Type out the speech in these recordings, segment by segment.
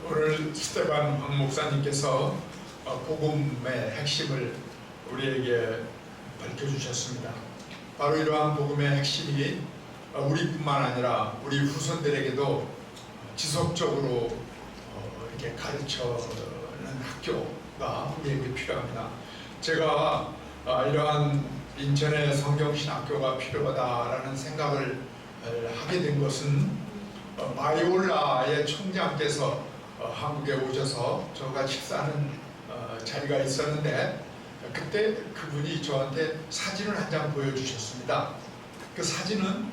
오늘 스테반 황 목사님께서 복음의 핵심을 우리에게 밝혀주셨습니다. 바로 이러한 복음의 핵심이 우리뿐만 아니라 우리 후손들에게도 지속적으로 이렇게 가르쳐는 학교가 우리에게 필요합니다. 제가 이러한 인천의 성경신학교가 필요하다라는 생각을 하게 된 것은 바이올라의 총장께서 한국에 오셔서 저가 식사하는 자리가 있었는데, 그때 그분이 저한테 사진을 한 장 보여주셨습니다. 그 사진은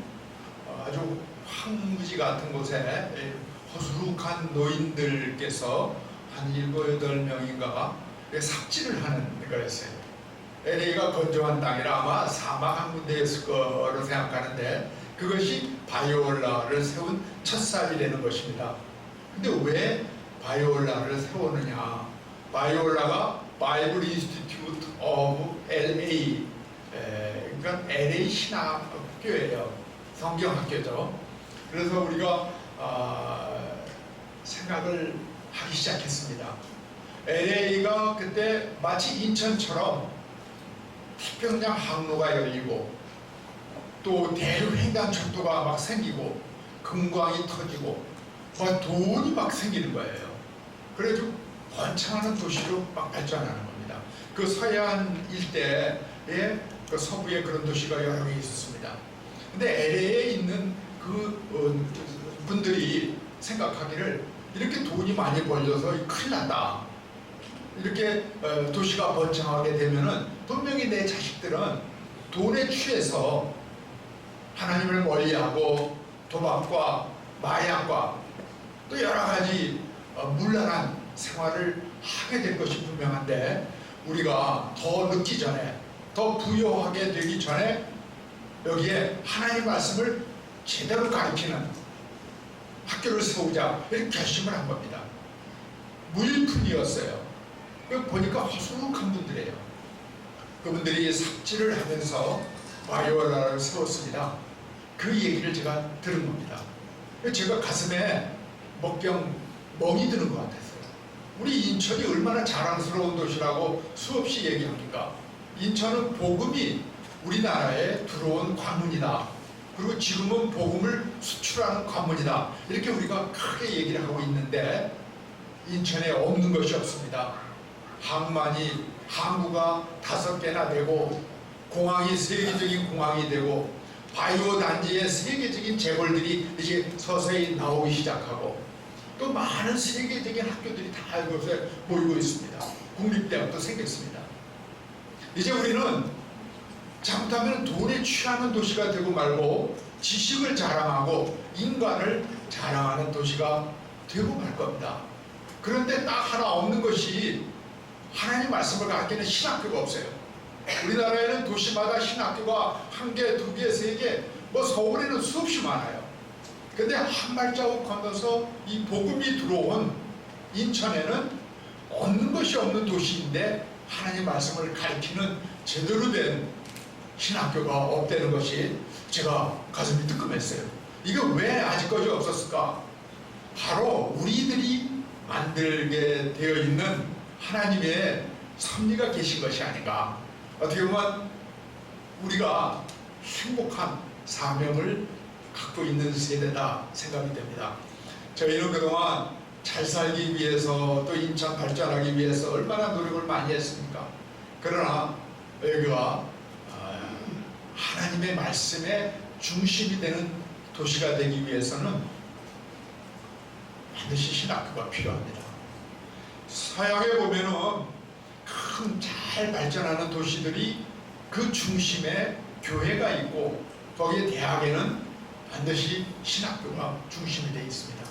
아주 황무지 같은 곳에 허술한 노인들께서 한 7, 8명인가 삽질을 하는 거였어요. LA가 건조한 땅이라 아마 사막 한 군데였을 거로 생각하는데, 그것이 바이올라를 세운 첫살이라는 것입니다. 근데 왜 바이올라를 세우느냐? 바이올라가 바이블 인스티튜트 오브 LA, 그러니까 LA 신학교예요. 성경학교죠. 그래서 우리가 생각을 하기 시작했습니다. LA가 그때 마치 인천처럼 태평양 항로가 열리고 또 대륙횡단철도가 막 생기고 금광이 터지고 막 돈이 막 생기는 거예요. 그래서 번창하는 도시로 막 발전하는 겁니다. 그 서해안 일대에 그 서부에 그런 도시가 여러 개 있었습니다. 근데 LA에 있는 그 분들이 생각하기를 이렇게 돈이 많이 벌려서 큰일 난다. 이렇게 도시가 번창하게 되면은 분명히 내 자식들은 돈에 취해서 하나님을 멀리하고 도박과 마약과 또 여러 가지 문란한 생활을 하게 될 것이 분명한데, 우리가 더 늦기 전에, 더 부유하게 되기 전에 여기에 하나님의 말씀을 제대로 가르치는 학교를 세우자 이렇게 결심을 한 겁니다. 무일푼이었어요. 보니까 허술한 분들이에요. 그분들이 삽질을 하면서 바이올라를 세웠습니다. 그 얘기를 제가 들은 겁니다. 제가 가슴에 멍이 드는 것 같았어요. 우리 인천이 얼마나 자랑스러운 도시라고 수없이 얘기합니까? 인천은 복음이 우리나라에 들어온 관문이다. 그리고 지금은 복음을 수출하는 관문이다. 이렇게 우리가 크게 얘기를 하고 있는데, 인천에 없는 것이 없습니다. 항구가 5개나 되고, 공항이 세계적인 공항이 되고, 바이오 단지의 세계적인 재벌들이 이제 서서히 나오기 시작하고, 또 많은 세계적인 학교들이 다 이곳에 모이고 있습니다. 국립대학도 생겼습니다. 이제 우리는 잘못하면 돈에 취하는 도시가 되고 말고 지식을 자랑하고 인간을 자랑하는 도시가 되고 말 겁니다. 그런데 딱 하나 없는 것이 하나님 말씀을 가르치는 신학교가 없어요. 우리나라에는 도시마다 신학교가 1개, 2개, 3개, 서울에는 수없이 많아요. 근데 한 발자국 건너서 이 복음이 들어온 인천에는 없는 것이 없는 도시인데 하나님 말씀을 가르치는 제대로 된 신학교가 없다는 것이 제가 가슴이 뜨끔했어요. 이게 왜 아직까지 없었을까? 바로 우리들이 만들게 되어 있는 하나님의 섭리가 계신 것이 아닌가. 어떻게 보면 우리가 행복한 사명을 갖고 있는 세대다 생각이 됩니다. 저희는 그동안 잘 살기 위해서 또 인천 발전하기 위해서 얼마나 노력을 많이 했습니까? 그러나 여기가 하나님의 말씀의 중심이 되는 도시가 되기 위해서는 반드시 신학교가 필요합니다. 서양에 보면은 큰 잘 발전하는 도시들이 그 중심에 교회가 있고, 거기에 대학에는 반드시 신학교가 중심이 되어 있습니다.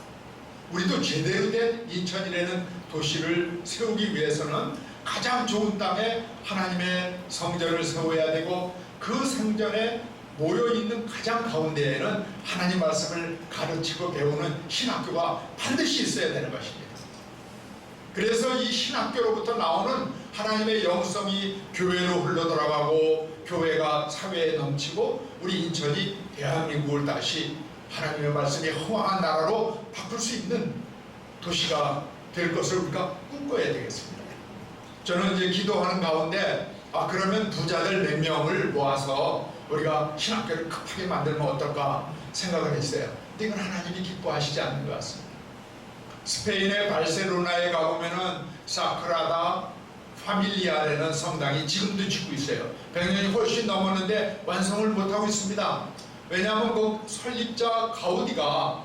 우리도 제대로 된 인천이라는 도시를 세우기 위해서는 가장 좋은 땅에 하나님의 성전을 세워야 되고, 그 성전에 모여있는 가장 가운데에는 하나님 말씀을 가르치고 배우는 신학교가 반드시 있어야 되는 것입니다. 그래서 이 신학교로부터 나오는 하나님의 영성이 교회로 흘러들어가고, 교회가 사회에 넘치고, 우리 인천이 대한민국을 다시 하나님의 말씀이 허황한 나라로 바꿀 수 있는 도시가 될 것을 우리가 꿈꿔야 되겠습니다. 저는 이제 기도하는 가운데 그러면 부자들 몇 명을 모아서 우리가 신학교를 급하게 만들면 어떨까 생각을 했어요. 근데 이건 하나님이 기뻐하시지 않는 것 같습니다. 스페인의 바르셀로나에 가보면은 사크라다 파밀리아라는 성당이 지금도 짓고 있어요. 100년이 훨씬 넘었는데 완성을 못하고 있습니다. 왜냐하면 그 설립자 가우디가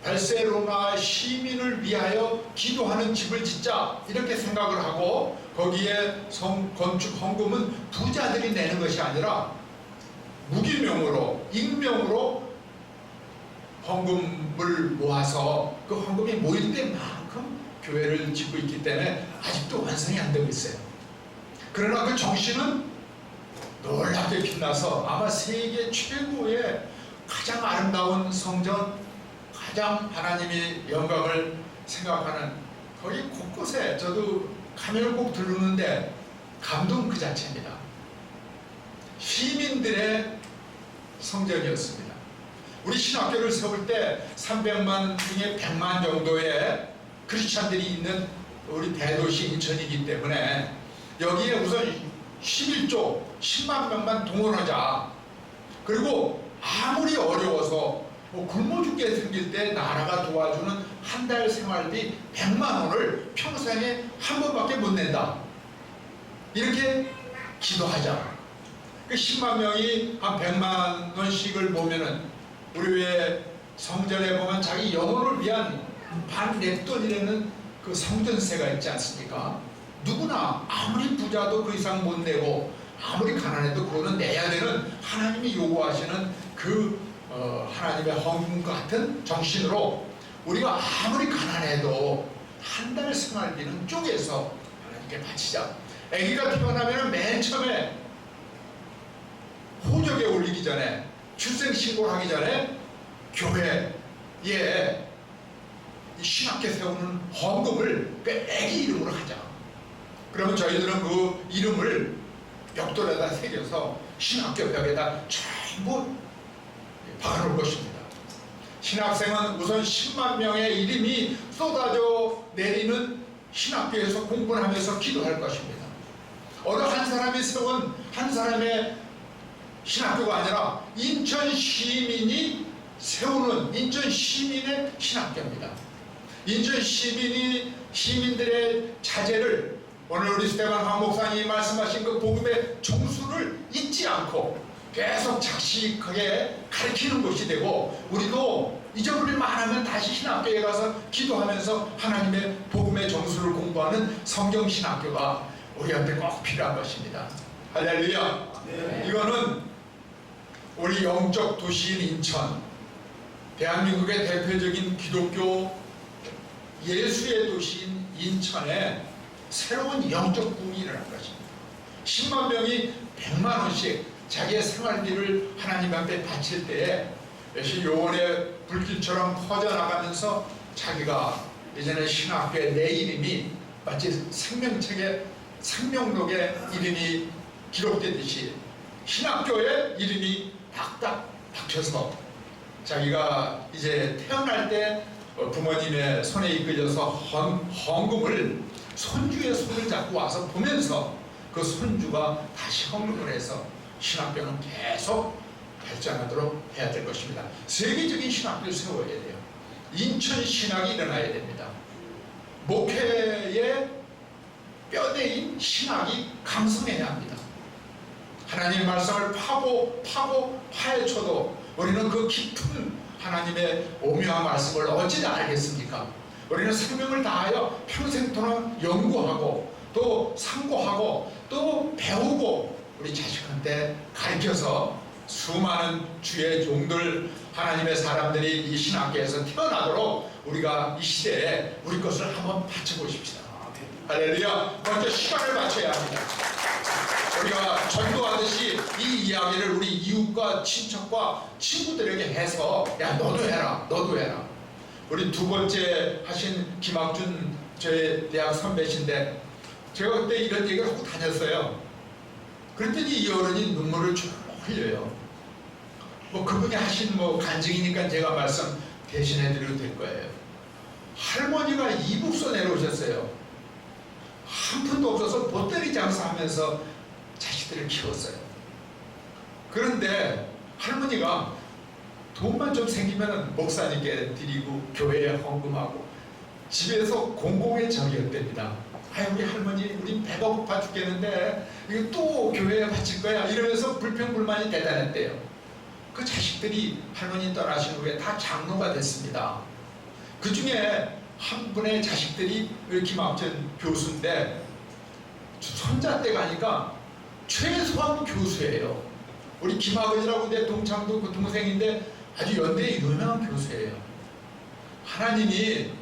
바르셀로나 시민을 위하여 기도하는 집을 짓자 이렇게 생각을 하고 거기에 건축 헌금은 부자들이 내는 것이 아니라 무기명으로 익명으로 헌금을 모아서 그 헌금이 모일 때만큼 교회를 짓고 있기 때문에 아직도 완성이 안 되고 있어요. 그러나 그 정신은 놀랍게 빛나서 아마 세계 최고의 가장 아름다운 성전, 가장 하나님의 영광을 생각하는 거기 곳곳에 저도 가면 꼭 들르는데 감동 그 자체입니다. 시민들의 성전이었습니다. 우리 신학교를 세울 때 300만 중에 100만 정도의 크리스찬들이 있는 우리 대도시 인천이기 때문에 여기에 우선 11조 10만 명만 동원하자. 그리고 아무리 어려워서 굶어 죽게 생길 때 나라가 도와주는 한 달 생활비 100만 원을 평생에 한 번밖에 못 낸다. 이렇게 기도하자. 그 10만 명이 한 100만 원씩을 보면은 우리 왜 성전에 보면 자기 영혼을 위한 반 랩돈이라는 그 성전세가 있지 않습니까? 누구나 아무리 부자도 그 이상 못 내고 아무리 가난해도 그거는 내야 되는 하나님이 요구하시는 그 하나님의 헌금 같은 정신으로 우리가 아무리 가난해도 한 달 생활비는 쪼개서 하나님께 바치자. 아기가 태어나면 맨 처음에 호적에 올리기 전에 출생신고를 하기 전에 교회에 신학교 세우는 헌금을 그 아기 이름으로 하자. 그러면 저희들은 그 이름을 벽돌에다 새겨서 신학교 벽에다 전부 박아놓을 것입니다. 신학생은 우선 10만 명의 이름이 쏟아져 내리는 신학교에서 공부를 하면서 기도할 것입니다. 어느 한 사람이 세운 한 사람의 신학교가 아니라 인천 시민이 세우는 인천 시민의 신학교입니다. 인천 시민들의 자제를 오늘 우리 스테반 황 목사님이 말씀하신 그 복음의 종수를 잊지 않고 계속 착식하게 가르치는 곳이 되고 우리도 잊어버릴 만하면 다시 신학교에 가서 기도하면서 하나님의 복음의 정수를 공부하는 성경 신학교가 우리한테 꼭 필요한 것입니다. 할렐루야. 네. 이거는 우리 영적 도시인 인천, 대한민국의 대표적인 기독교 예수의 도시인 인천에 새로운 영적 붐이 일어날 것입니다. 10만 명이 100만 원씩 자기의 생활비를 하나님 앞에 바칠 때에 역시 요원의 불길처럼 퍼져나가면서 자기가 예전에 신학교에 내 이름이 마치 생명책에 생명록에 이름이 기록되듯이 신학교에 이름이 딱딱 박혀서 자기가 이제 태어날 때 부모님의 손에 이끌려서 헌금을 손주의 손을 잡고 와서 보면서 그 손주가 다시 헌금을 해서 신학교는 계속 발전하도록 해야 될 것입니다. 세계적인 신학교를 세워야 돼요. 인천 신학이 일어나야 됩니다. 목회의 뼈대인 신학이 강성해야 합니다. 하나님의 말씀을 파헤쳐도 우리는 그 깊은 하나님의 오묘한 말씀을 어찌 알겠습니까? 우리는 생명을 다하여 평생 동안 연구하고 또 상고하고 또 배우고 우리 자식한테 가르쳐서 수많은 주의 종들 하나님의 사람들이 이 신학교에서 태어나도록 우리가 이 시대에 우리 것을 한번 바쳐보십시다. 할렐루야. 먼저 시간을 바쳐야 합니다. 우리가 전도하듯이 이 이야기를 우리 이웃과 친척과 친구들에게 해서 야 너도 해라 너도 해라. 우리 두 번째 하신 김학준 저의 대학 선배신데 제가 그때 이런 얘기를 하고 다녔어요. 그랬더니 이 어른이 눈물을 쭉 흘려요. 뭐 그분이 하신 뭐 간증이니까 제가 말씀 대신해 드려도 될 거예요. 할머니 할머니가 이북소 내려오셨어요. 한 푼도 없어서 보따리 장사하면서 자식들을 키웠어요. 그런데 할머니가 돈만 좀 생기면 목사님께 드리고 교회에 헌금하고 집에서 공공의 정이었답니다. 아유, 우리 할머니, 우리 배가 고파 죽겠는데 이거 또 교회에 바칠 거야 이러면서 불평불만이 대단했대요. 그 자식들이 할머니 떠나신 후에 다 장로가 됐습니다. 그 중에 한 분의 자식들이 김학전 교수인데 손자 때 가니까 최소한 교수예요. 우리 김학은이라고 내 동창도 그 동생인데 아주 연대에 유명한 교수예요. 하나님이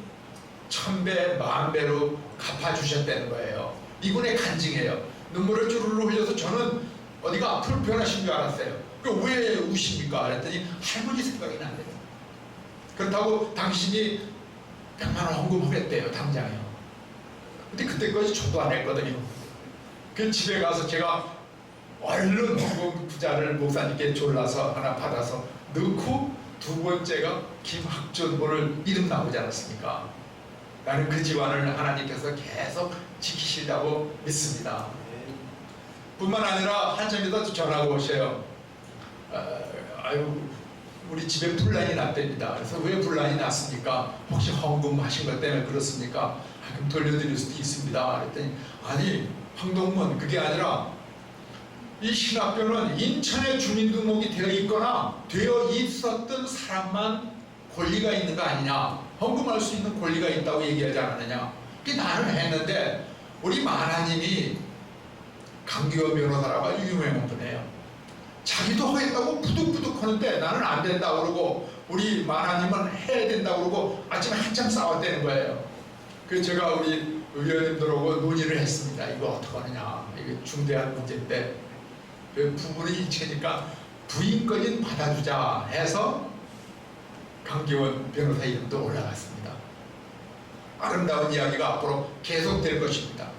1000배, 10,000배로 갚아주셨다는 거예요. 이분의 간증이에요. 눈물을 주르르 흘려서 저는 어디가 불편하신 줄 알았어요. 왜 우십니까? 그랬더니 할머니 생각이 난대요. 그렇다고 당신이 100만 원 헌금하겠대요. 당장에요. 근데 그때까지 저도 안 했거든요. 그 집에 가서 제가 얼른 헌금 부자를 목사님께 졸라서 하나 받아서 넣고 두 번째가 김학준 오늘 이름 나오지 않았습니까? 나는 그 집안을 하나님께서 계속 지키시려고 믿습니다. 뿐만 아니라 한참 있다 전화가 오셔요. 아유, 우리 집에 분란이 났답니다. 그래서 왜 분란이 났습니까? 혹시 헌금하신 것 때문에 그렇습니까? 그럼 돌려드릴 수도 있습니다. 그랬더니 아니, 황동문, 그게 아니라 이 신학교는 인천에 주민등록이 되어 있거나 되어 있었던 사람만 권리가 있는 거 아니냐, 헌금할 수 있는 권리가 있다고 얘기하지 않았느냐. 그게 나는 했는데 우리 마나님이 강기원 변호사라고 아주 유명한 분이에요. 자기도 하겠다고 부득부득 하는데 나는 안 된다고 그러고 우리 마나님은 해야 된다고 그러고 아침에 한참 싸웠다는 거예요. 그래서 제가 우리 의원님들하고 논의를 했습니다. 이거 어떡하느냐, 이게 중대한 문제인데 부부는 일체니까 부인권인 받아주자 해서 강기원 변호사 이름도 올라갔습니다. 아름다운 이야기가 앞으로 계속될 것입니다.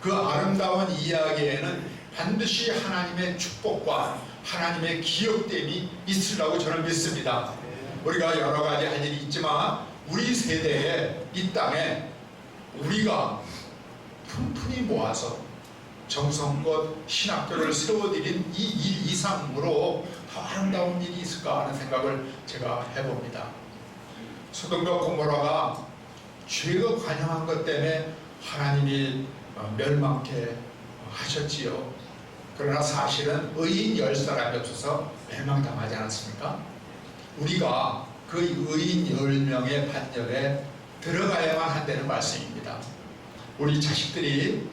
그 아름다운 이야기에는 반드시 하나님의 축복과 하나님의 기억됨이 있으라고 저는 믿습니다. 우리가 여러 가지 할 일이 있지만 우리 세대에 이 땅에 우리가 푼푼히 모아서 정성껏 신학교를 세워드린 이 일 이상으로 더 아름다운 일이 있을까 하는 생각을 제가 해봅니다. 소돔과 고모라가 죄가 관영한 것 때문에 하나님이 멸망케 하셨지요. 그러나 사실은 의인 10사람이 없어서 멸망당하지 않았습니까? 우리가 그 의인 10명의 반열에 들어가야만 한다는 말씀입니다. 우리 자식들이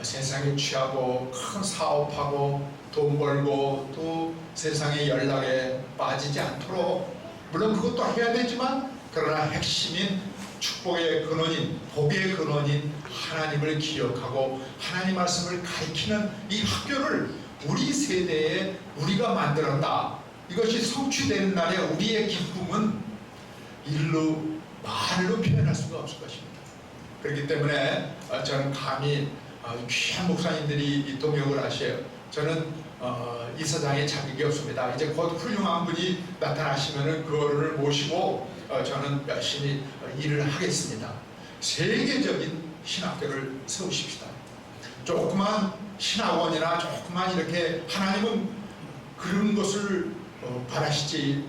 세상에 취하고 큰 사업하고 돈 벌고 또 세상의 연락에 빠지지 않도록, 물론 그것도 해야 되지만 그러나 핵심인 축복의 근원인, 복의 근원인 하나님을 기억하고 하나님 말씀을 가르치는 이 학교를 우리 세대에 우리가 만들었다. 이것이 성취되는 날에 우리의 기쁨은 일로 말로 표현할 수가 없을 것입니다. 그렇기 때문에 저는 감히 귀한 목사님들이 이 동역을 하셔요. 저는 이사장의 자격이 없습니다. 이제 곧 훌륭한 분이 나타나시면은 그거를 모시고 저는 열심히 일을 하겠습니다. 세계적인 신학교를 세우십시다. 조그만 신학원이나 조그만 이렇게, 하나님은 그런 것을 바라시지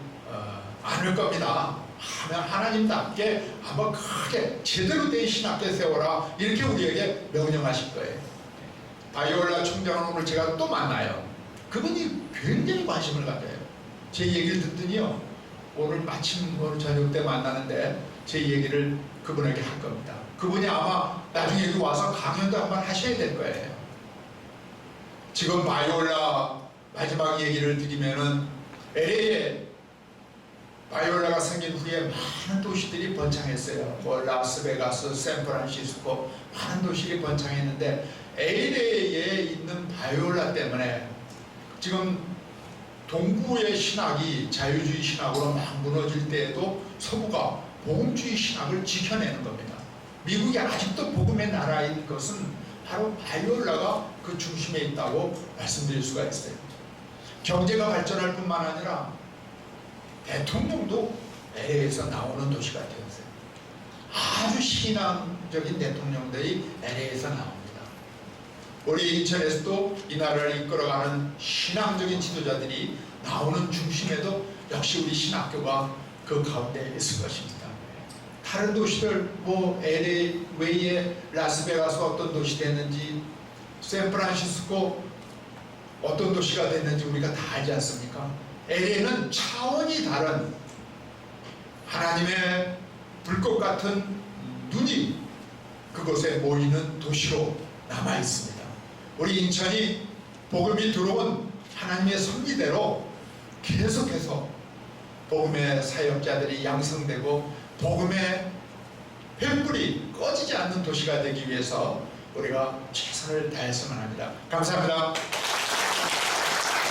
않을 겁니다. 하나님답게 한번 크게 제대로 된 신학교 세워라, 이렇게 우리에게 명령하실 거예요. 바이올라 총장은 오늘 제가 또 만나요. 그분이 굉장히 관심을 가져요. 제 얘기를 듣더니요, 오늘 마침 오늘 저녁 때 만나는데 제 얘기를 그분에게 할 겁니다. 그분이 아마 나중에 여기 와서 강연도 한번 하셔야 될 거예요. 지금 바이올라 마지막 얘기를 드리면은 LA에 바이올라가 생긴 후에 많은 도시들이 번창했어요. 뭐 라스베가스, 샌프란시스코, 많은 도시들이 번창했는데 LA에 있는 바이올라 때문에 지금 동부의 신학이 자유주의 신학으로 막 무너질 때에도 서구가 복음주의 신학을 지켜내는 겁니다. 미국이 아직도 복음의 나라인 것은 바로 바이올라가 그 중심에 있다고 말씀드릴 수가 있어요. 경제가 발전할 뿐만 아니라 대통령도 LA에서 나오는 도시가 되었어요. 아주 신앙적인 대통령들이 LA에서 나옵니다. 우리 인천에서도 이 나라를 이끌어가는 신앙적인 지도자들이 나오는 중심에도 역시 우리 신학교가 그 가운데 있을 것입니다. 다른 도시들 뭐 LA 외에 라스베가스 어떤 도시 됐는지, 샌프란시스코 어떤 도시가 됐는지 우리가 다 알지 않습니까? LA는 차원이 다른 하나님의 불꽃 같은 눈이 그곳에 모이는 도시로 남아 있습니다. 우리 인천이 복음이 들어온 하나님의 섭리대로 계속해서 복음의 사역자들이 양성되고 복음의 횃불이 꺼지지 않는 도시가 되기 위해서 우리가 최선을 다했으면 합니다. 감사합니다.